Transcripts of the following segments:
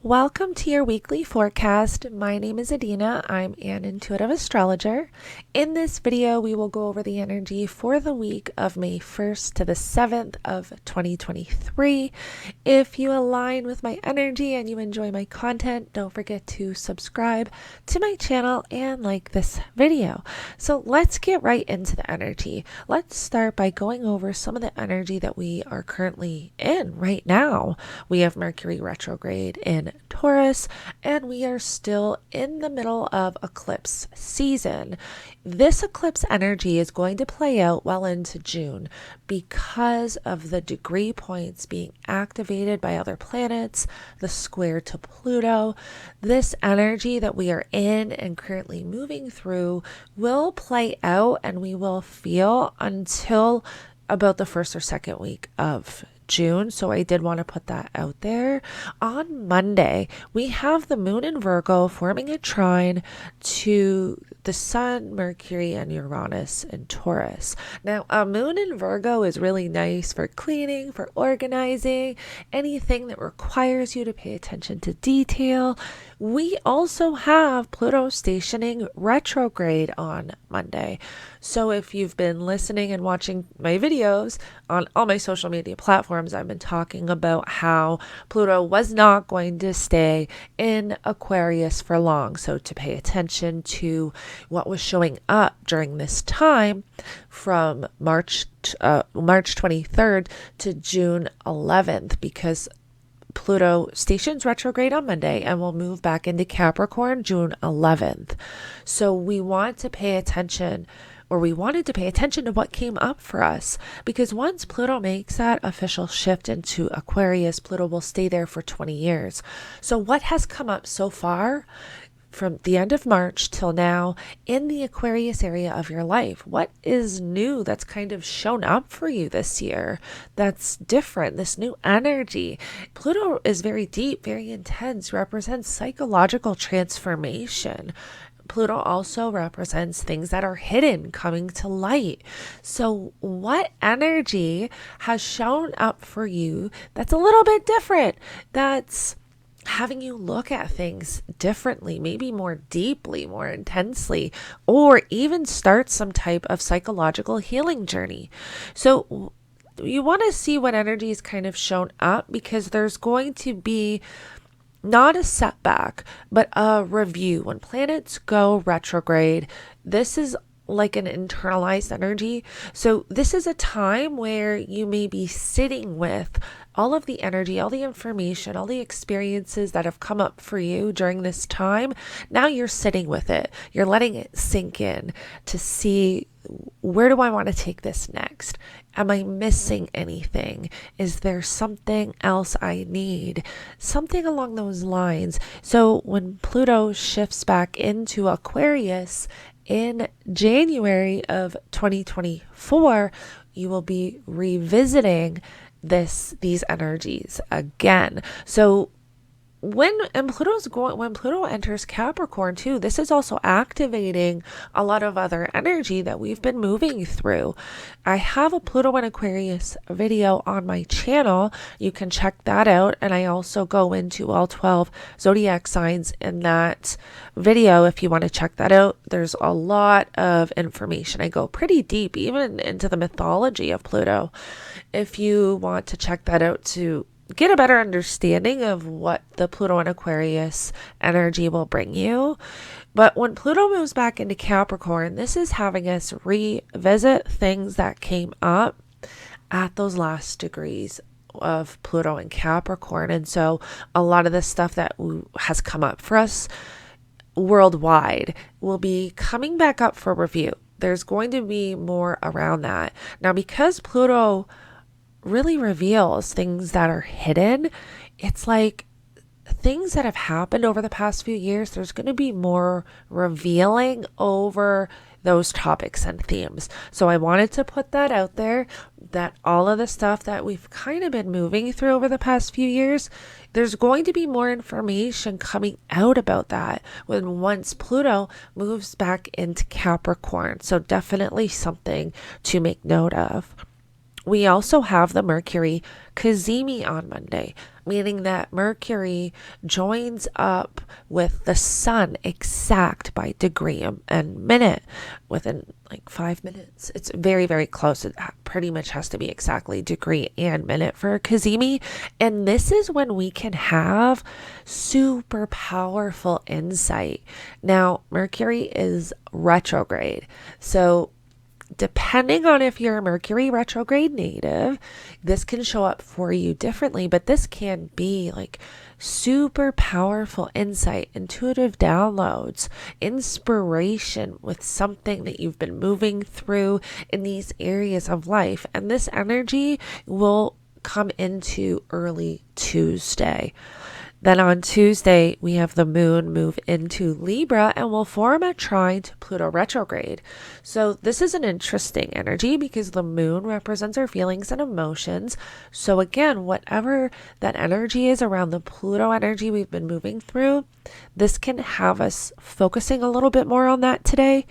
Welcome to your weekly forecast. My name is Adina. I'm an intuitive astrologer. In this video, we will go over the energy for the week of May 1st to the 7th of 2023. If you align with my energy and you enjoy my content, don't forget to subscribe to my channel and like this video. So let's get right into the energy. Let's start by going over some of the energy that we are currently in right now. We have Mercury retrograde in Taurus, and we are still in the middle of eclipse season. This eclipse energy is going to play out well into June because of the degree points being activated by other planets, the square to Pluto. This energy that we are in and currently moving through will play out, and we will feel until about the first or second week of June. So I did want to put that out there. On Monday, we have the moon in Virgo forming a trine to the Sun, Mercury, and Uranus in Taurus. Now, a moon in Virgo is really nice for cleaning, for organizing, anything that requires you to pay attention to detail. We also have Pluto stationing retrograde on Monday. So if you've been listening and watching my videos on all my social media platforms, I've been talking about how Pluto was not going to stay in Aquarius for long. So to pay attention to what was showing up during this time from March 23rd to June 11th, because Pluto stations retrograde on Monday and will move back into Capricorn June 11th. So we want to pay attention, or we wanted to pay attention to what came up for us, because once Pluto makes that official shift into Aquarius, Pluto will stay there for 20 years. So what has come up so far from the end of March till now in the Aquarius area of your life? What is new that's kind of shown up for you this year that's different, this new energy? Pluto is very deep, very intense, represents psychological transformation. Pluto also represents things that are hidden, coming to light. So what energy has shown up for you that's a little bit different, that's having you look at things differently, maybe more deeply, more intensely, or even start some type of psychological healing journey? So you want to see what energy is kind of shown up, because there's going to be not a setback, but a review. When planets go retrograde, this is like an internalized energy. So this is a time where you may be sitting with all of the energy, all the information, all the experiences that have come up for you during this time. Now you're sitting with it. You're letting it sink in to see, where do I want to take this next? Am I missing anything? Is there something else I need? Something along those lines. So when Pluto shifts back into Aquarius in January of 2024, you will be revisiting these energies again. So when Pluto enters Capricorn too, this is also activating a lot of other energy that we've been moving through. I have a Pluto and Aquarius video on my channel. You can check that out. And I also go into all 12 zodiac signs in that video. If you want to check that out, there's a lot of information. I go pretty deep, even into the mythology of Pluto. If you want to check that out to get a better understanding of what the Pluto and Aquarius energy will bring you. But when Pluto moves back into Capricorn, this is having us revisit things that came up at those last degrees of Pluto and Capricorn. And so a lot of the stuff that has come up for us worldwide will be coming back up for review. There's going to be more around that. Now, because Pluto really reveals things that are hidden, it's like things that have happened over the past few years, there's going to be more revealing over those topics and themes. So I wanted to put that out there, that all of the stuff that we've kind of been moving through over the past few years, there's going to be more information coming out about that once Pluto moves back into Capricorn. So definitely something to make note of. We also have the Mercury cazimi on Monday, meaning that Mercury joins up with the sun exact by degree and minute within like 5 minutes. It's very, very close. It pretty much has to be exactly degree and minute for cazimi. And this is when we can have super powerful insight. Now, Mercury is retrograde. So depending on if you're a Mercury retrograde native, this can show up for you differently, but this can be like super powerful insight, intuitive downloads, inspiration with something that you've been moving through in these areas of life. And this energy will come into early Tuesday. Then on Tuesday, we have the moon move into Libra and will form a trine to Pluto retrograde. So this is an interesting energy because the moon represents our feelings and emotions. So again, whatever that energy is around the Pluto energy we've been moving through, this can have us focusing a little bit more on that today.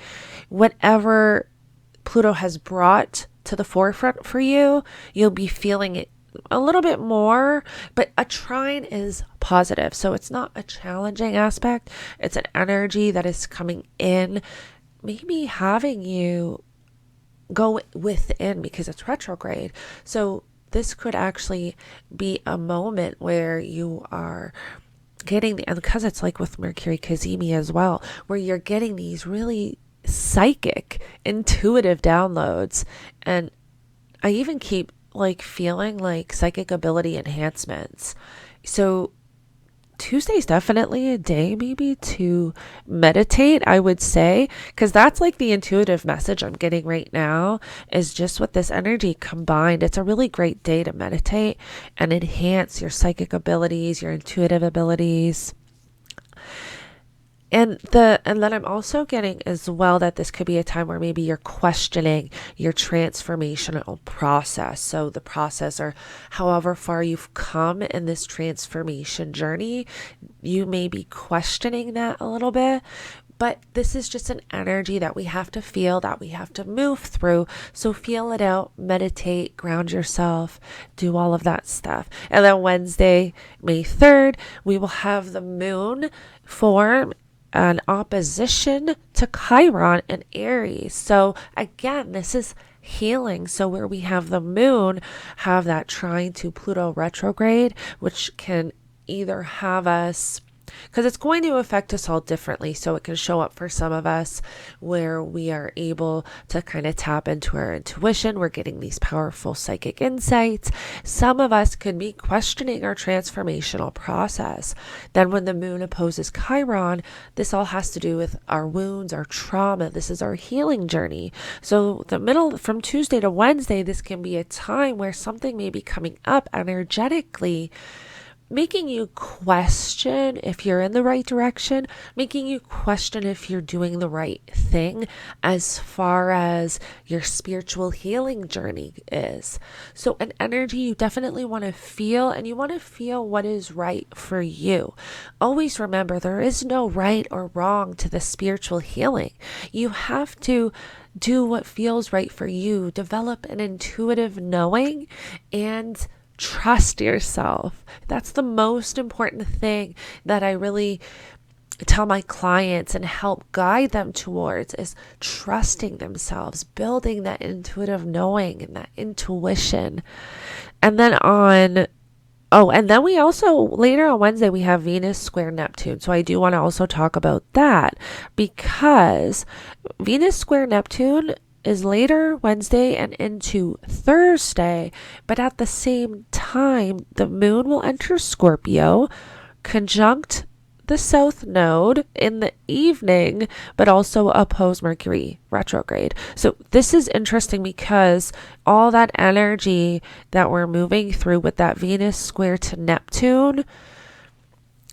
Whatever Pluto has brought to the forefront for you, you'll be feeling it a little bit more, but a trine is positive. So it's not a challenging aspect. It's an energy that is coming in, maybe having you go within because it's retrograde. So this could actually be a moment where you are getting and because it's like with Mercury cazimi as well, where you're getting these really psychic, intuitive downloads. And I even keep like feeling like psychic ability enhancements. So Tuesday's definitely a day maybe to meditate, I would say, because that's like the intuitive message I'm getting right now is just with this energy combined. It's a really great day to meditate and enhance your psychic abilities, your intuitive abilities. And then I'm also getting as well that this could be a time where maybe you're questioning your transformational process. So the process or however far you've come in this transformation journey, you may be questioning that a little bit. But this is just an energy that we have to feel, that we have to move through. So feel it out, meditate, ground yourself, do all of that stuff. And then Wednesday, May 3rd, we will have the moon form an opposition to Chiron and Aries. So again, this is healing. So where we have the moon have that trine to Pluto retrograde, which can either have us, because it's going to affect us all differently. So it can show up for some of us where we are able to kind of tap into our intuition. We're getting these powerful psychic insights. Some of us could be questioning our transformational process. Then when the moon opposes Chiron, this all has to do with our wounds, our trauma. This is our healing journey. So the middle from Tuesday to Wednesday, this can be a time where something may be coming up energetically, making you question if you're in the right direction, making you question if you're doing the right thing as far as your spiritual healing journey is. So an energy you definitely want to feel, and you want to feel what is right for you. Always remember, there is no right or wrong to the spiritual healing. You have to do what feels right for you, develop an intuitive knowing, and trust yourself. That's the most important thing that I really tell my clients and help guide them towards is trusting themselves, building that intuitive knowing and that intuition. And then we also later on Wednesday, we have Venus square Neptune. So I do want to also talk about that because Venus square Neptune is later Wednesday and into Thursday, but at the same time, the moon will enter Scorpio, conjunct the south node in the evening, but also oppose Mercury retrograde. So this is interesting because all that energy that we're moving through with that Venus square to Neptune,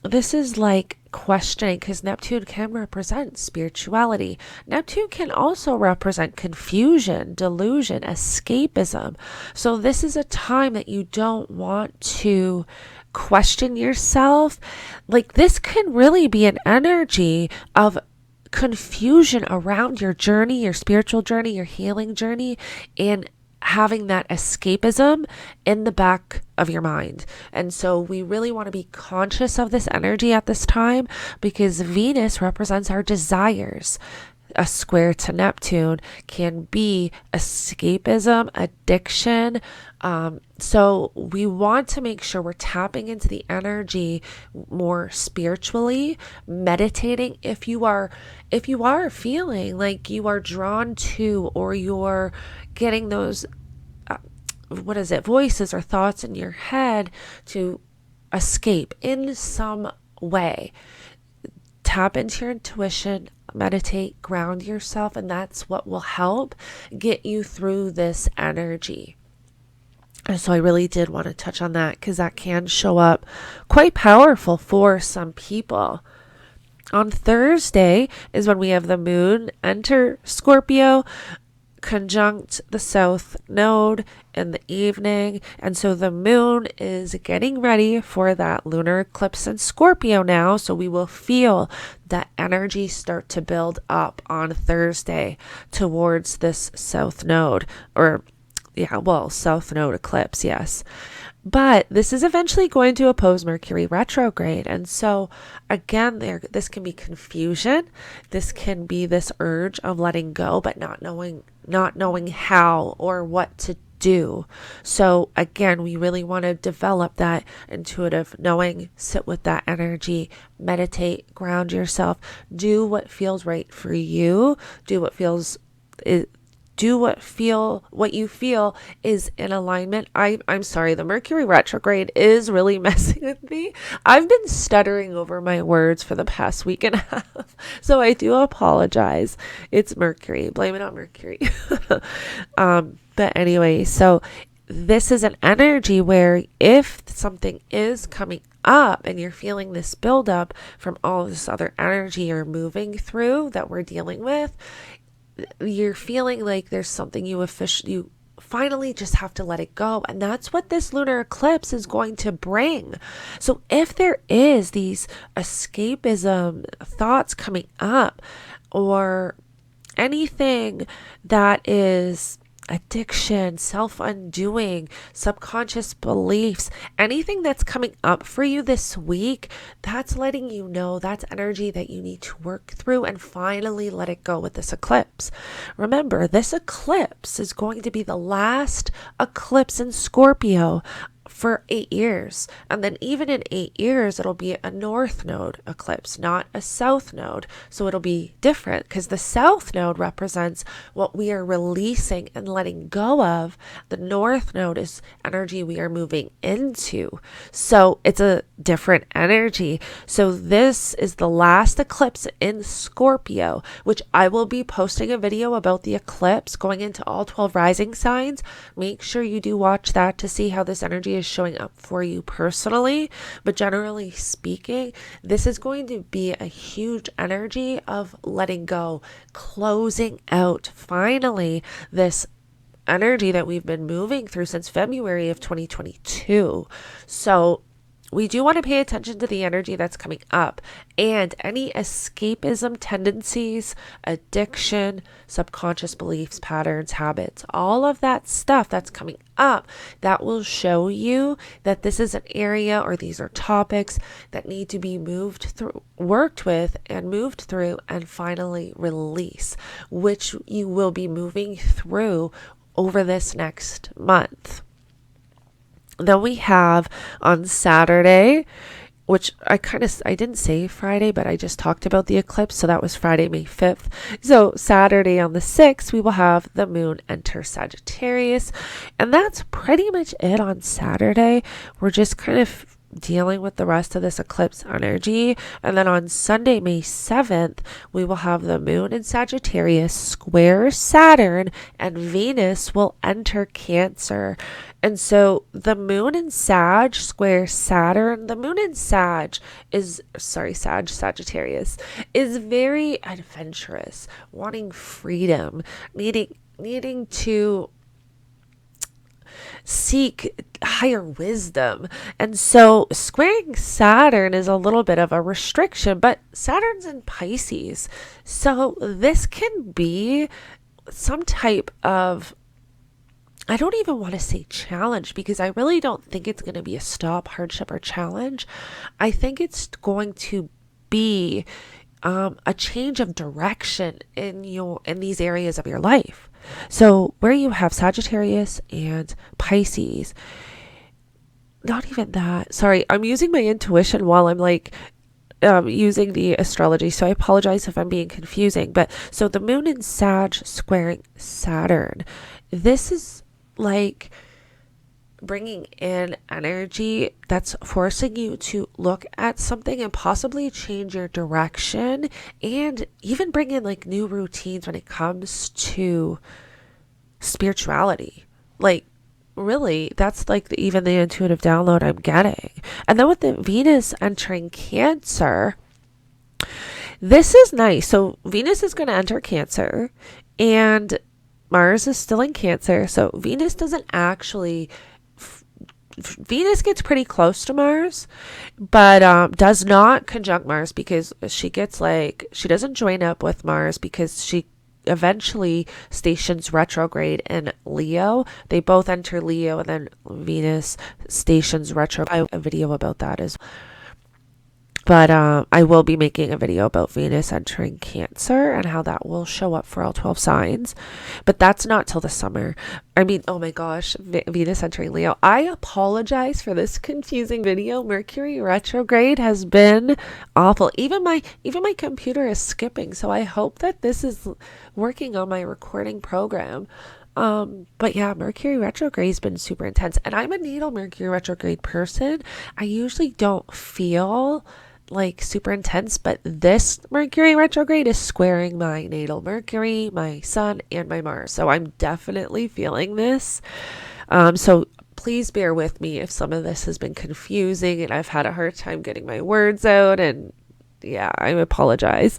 this is like questioning because Neptune can represent spirituality. Neptune can also represent confusion, delusion, escapism. So this is a time that you don't want to question yourself. Like this can really be an energy of confusion around your journey, your spiritual journey, your healing journey, and having that escapism in the back of your mind. And so we really want to be conscious of this energy at this time because Venus represents our desires. A square to Neptune can be escapism, addiction. So we want to make sure we're tapping into the energy more spiritually, meditating. If you are feeling like you are drawn to, or you're getting those voices or thoughts in your head to escape in some way, tap into your intuition, meditate, ground yourself, and that's what will help get you through this energy. And so I really did want to touch on that because that can show up quite powerful for some people. On Thursday is when we have the moon enter Scorpio, conjunct the south node in the evening, and so the moon is getting ready for that lunar eclipse in Scorpio now, so we will feel that energy start to build up on Thursday towards this south node, south node eclipse, yes. But this is eventually going to oppose Mercury retrograde. And so again, this can be confusion. This can be this urge of letting go, but not knowing how or what to do. So again, we really want to develop that intuitive knowing, sit with that energy, meditate, ground yourself, do what feels right for you, do what you feel is in alignment. I'm sorry, the Mercury retrograde is really messing with me. I've been stuttering over my words for the past week and a half, so I do apologize. It's Mercury. Blame it on Mercury. But anyway, so this is an energy where if something is coming up and you're feeling this buildup from all this other energy you're moving through that we're dealing with, you're feeling like there's something you finally just have to let it go. And that's what this lunar eclipse is going to bring. So if there is these escapism thoughts coming up, or anything that is addiction, self-undoing, subconscious beliefs, anything that's coming up for you this week, that's letting you know that's energy that you need to work through and finally let it go with this eclipse. Remember, this eclipse is going to be the last eclipse in Scorpio for 8 years. And then even in 8 years, it'll be a north node eclipse, not a south node. So it'll be different because the south node represents what we are releasing and letting go of. The north node is energy we are moving into. So it's a different energy. So this is the last eclipse in Scorpio, which I will be posting a video about the eclipse going into all 12 rising signs. Make sure you do watch that to see how this energy is showing up for you personally. But generally speaking, this is going to be a huge energy of letting go, closing out finally this energy that we've been moving through since February of 2022. So we do want to pay attention to the energy that's coming up and any escapism tendencies, addiction, subconscious beliefs, patterns, habits, all of that stuff that's coming up that will show you that this is an area or these are topics that need to be worked with and moved through and finally release, which you will be moving through over this next month. Then we have on Saturday, which I didn't say Friday, but I just talked about the eclipse. So that was Friday, May 5th. So Saturday on the 6th, we will have the moon enter Sagittarius. And that's pretty much it on Saturday. We're just kind of dealing with the rest of this eclipse energy. And then on Sunday, May 7th, we will have the moon in Sagittarius square Saturn, and Venus will enter Cancer. And so the moon in Sag square Saturn, the moon in Sagittarius is very adventurous, wanting freedom, needing to seek higher wisdom. And so squaring Saturn is a little bit of a restriction, but Saturn's in Pisces. So this can be some type of I don't even want to say challenge because I really don't think it's going to be a stop, hardship, or challenge. I think it's going to be a change of direction in these areas of your life. So where you have Sagittarius and Pisces, not even that. Sorry, I'm using my intuition while I'm like using the astrology, so I apologize if I'm being confusing. But so the moon in Sag squaring Saturn, this is like bringing in energy that's forcing you to look at something and possibly change your direction, and even bring in like new routines when it comes to spirituality. Like, really, that's like even the intuitive download I'm getting. And then with the Venus entering Cancer, this is nice. So Venus is going to enter Cancer, and Mars is still in Cancer. So Venus doesn't actually. Venus gets pretty close to Mars, but does not conjunct Mars, because she doesn't join up with Mars because she eventually stations retrograde in Leo. They both enter Leo, and then Venus stations retro. I have a video about that as well. But I will be making a video about Venus entering Cancer and how that will show up for all 12 signs. But that's not till the summer. I mean, oh my gosh, Venus entering Leo. I apologize for this confusing video. Mercury retrograde has been awful. Even my computer is skipping. So I hope that this is working on my recording program. But yeah, Mercury retrograde has been super intense. And I'm a natal Mercury retrograde person. I usually don't feel like super intense, but this Mercury retrograde is squaring my natal Mercury, my Sun, and my Mars. So I'm definitely feeling this. So please bear with me if some of this has been confusing and I've had a hard time getting my words out, and yeah, I apologize.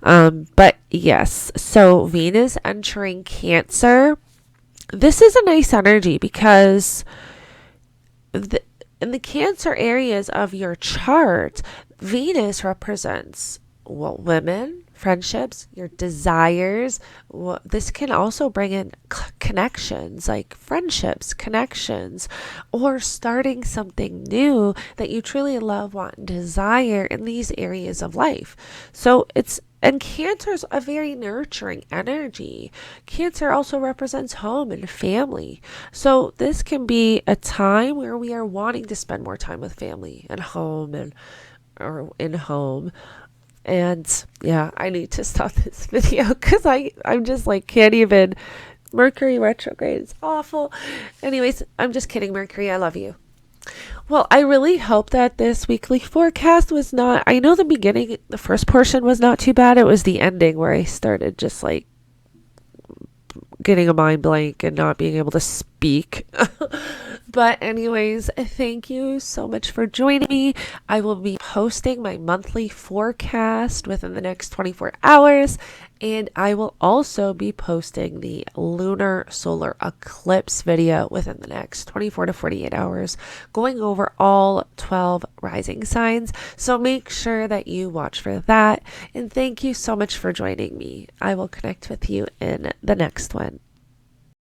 But yes, so Venus entering Cancer. This is a nice energy because in the Cancer areas of your chart, Venus represents, well, women, friendships, your desires. Well, this can also bring in connections, like friendships, connections, or starting something new that you truly love, want, and desire in these areas of life. So and Cancer's a very nurturing energy. Cancer also represents home and family. So this can be a time where we are wanting to spend more time with family and home or in home. And yeah, I need to stop this video because I'm just like can't even. Mercury retrograde is awful. Anyways, I'm just kidding, Mercury. I love you. Well, I really hope that this weekly forecast was not. I know the first portion was not too bad. It was the ending where I started just like getting a mind blank and not being able to speak. But anyways, thank you so much for joining me. I will be posting my monthly forecast within the next 24 hours. And I will also be posting the lunar solar eclipse video within the next 24 to 48 hours, going over all 12 rising signs. So make sure that you watch for that. And thank you so much for joining me. I will connect with you in the next one.